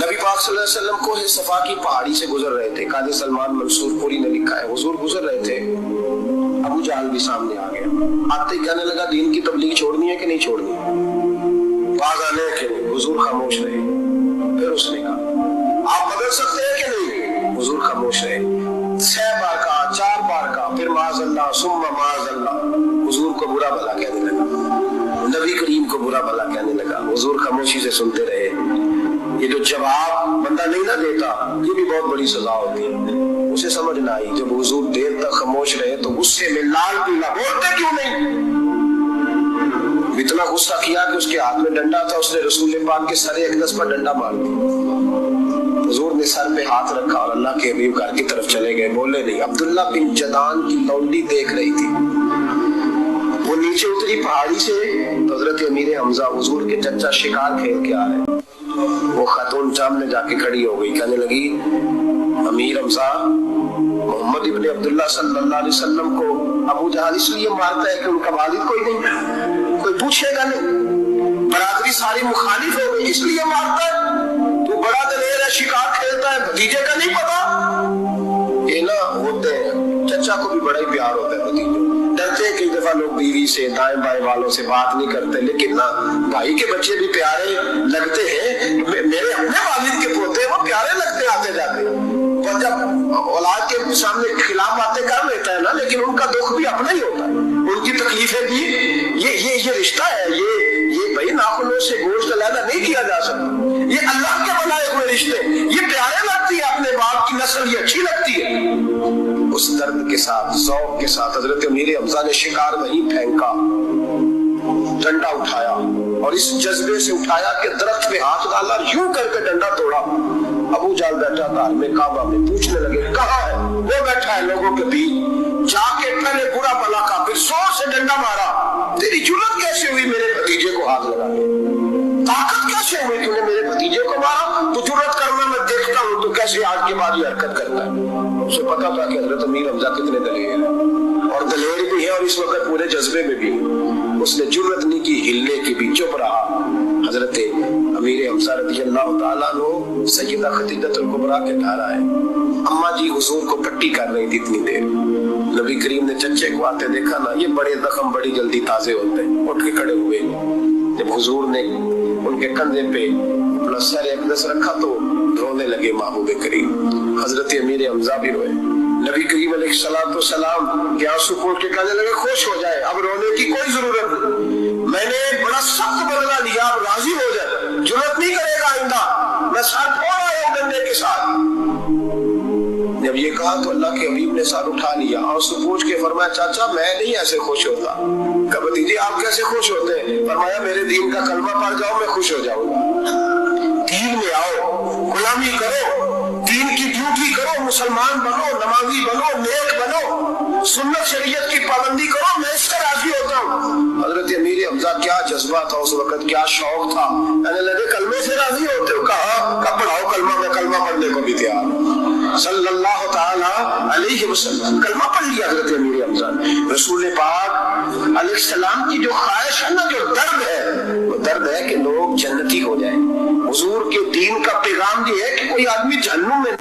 नबी पाक सल्लल्लाहु अलैहि वसल्लम को सफा की पहाड़ी से गुजर रहे थे। काजी सलमान मंसूर पुरी ने लिखा है, हुजूर गुजर रहे थे, अबू जहल भी सामने आ गया। आते ही कहने लगा, दीन की तबलीग छोड़नी है कि नहीं छोड़नी, बाज आने के नहीं। हुजूर खामोश रहे। फिर उसने कहा, आप बदल सकते हैं कि नहीं, हुजूर खामोश रहे। 6 बार कहा, 4 बार कहा, फिर माज़अल्लाह सुम्मा माज़अल्लाह। हुजूर को बुरा भला कहने लगा, नबी करीम को बुरा भला कहने लगा। हुजूर खामोशी से सुनते रहे। ये जो जवाब बंदा नहीं ना देता, ये भी बहुत बड़ी सजा होती है। उसे समझ ना आई, जब हुजूर देर तक खामोश रहे तो गुस्से में लाल पीला, बोलते क्यों नहीं। इतना गुस्सा किया कि उसके हाथ में डंडा था, उसने रसूल पाक के सरे अक़दस पर डंडा मार दिया। हुजूर ने सर पे हाथ रखा और अल्लाह के हबीब घर की तरफ चले गए, बोले नहीं। अब्दुल्ला बिन जदान की लौंडी देख रही थी, वो नीचे उतरी पहाड़ी से, तो हजरत अमीर हमजा हुजूर के चचा शिकार खेल के आ रहे। वो खातून सामने जाके खड़ी हो गई, कहने लगी, अमीर हमजा, मोहम्मद इब्ने अब्दुल्ला सल्लल्लाहु अलैहि वसल्लम को अबू जहल इसलिए मारता है कि उनका वालिद कोई नहीं, कोई पूछेगा नहीं, बरादरी सारी मुखालिफ हो गई, इसलिए मारता है। तू बड़ा दलेर है, शिकार खेलता है, भतीजे का नहीं पता। ये ना होते हैं, चचा को भी बड़ा ही प्यार होता है भतीजे, डरते हैं। कई दफा लोग बीवी से, दाएं बाएं वालों से बात नहीं करते, लेकिन ना भाई के बच्चे भी प्यारे लगते हैं। मेरे अपने वालिद के पोते वो प्यारे लगते आते जाते, और जब औलाद के सामने खिलाफ बातें कर लेता है ना, लेकिन उनका दुख भी अपना ही होता है, उनकी तकलीफें भी। ये रिश्ता है, ये भाई नाखूनों से गोश्त अलग नहीं किया जा सकता। ये अल्लाह के बनाए हुए रिश्ते, ये प्यारे लगती है, अपने बाप की नस्ल ये अच्छी लगती है। उस दर्द के साथ, ज़ौक़ के साथ हजरत अमीर हमजा ने शिकार वहीं फेंका, डंडा उठाया, और इस जज्बे से उठाया कि दरख्त पे हाथ डाला, यूं करके डंडा तोड़ा। अबू जहल बैठा था में काबा में, पूछने लगे, कहाँ है वो, बैठा है लोगों के बीच। जाके पहले बुरा भला का, फिर जोर से डंडा मारा। तेरी जुर्रत कैसे हुई मेरे भतीजे को हाथ लगाने, ताकत कैसे हुई तूने मेरे भतीजे को मारा। तो जुर्रत करना मैं देखता हूँ, तो कैसे आज के बाद ये हरकत करता है। उसे पता था कि हजरत अमीर हमजा कितने दलेर हैं, और दलेर भी है, और इस वक्त पूरे जज्बे में भी। उसने जुर्रत नहीं की हिलने की भी, चुप रहा। हजरत अमीर हमजा रज़ियल्लाहु ताला अन्हु सय्यदा खदीजतुल कुबरा के घर आए। अम्मा जी हुजूर को पट्टी कर रही थी इतनी देर। नबी करीम ने चच्चे को आते देखा ना, ये बड़े जख्म बड़ी जल्दी ताजे होते हैं। उठ के खड़े हुए, जब हुजूर ने उनके कंधे पे अपना सर अक़दस रखा तो रोने लगे महबूब करीम। हजरत अमीर हमजा भी रोए। नबी करीम अलैहिस्सलाम के आंसू पोंछ के कहने लगे, खुश हो जाए, अब रोने की कोई जरूरत नहीं, मैंने बड़ा सख्त बदला लिया, अब राजी हो जाए, जुर्रत नहीं करेगा आइंदा, मैं सर फोड़ आया डंडे के साथ। जब ये कहा तो अल्लाह के हबीब ने सर उठा लिया, आंसू पोंछ के फरमाया, चाचा मैं नहीं ऐसे खुश होता। कहा भतीजे आप कैसे खुश होते हैं। फरमाया, मेरे दीन का कलमा पढ़ जाओ, मैं खुश हो जाऊंगा। दीन में आओ, गुलामी करो, दीन की ड्यूटी करो, मुसलमान बनो, नमाजी बनो, नेक बनो, सुन्नत शरीयत की पाबंदी करो, मैं इससे राजी होता हूँ। हजरत अमीर हमजा क्या जज्बा था उस वक्त, क्या शौक था। कहने लगे, कलमे से राजी होते हो। कहा पढ़ाओ कलमा, मैं कलमा पढ़ने को भी तैयार हूँ। सल्लल्लाहु ताला अलैहि वसल्लम कलमा पढ़ लिया हजरत अमीर हमजा ने। रसूल पाक अलैहिस्सलाम की जो ख्वाहिश है ना, जो दर्द है, वो दर्द है कि लोग जन्नती हो जाए। हुजूर के दीन का पैगाम ये है कि कोई आदमी जहन्नुम में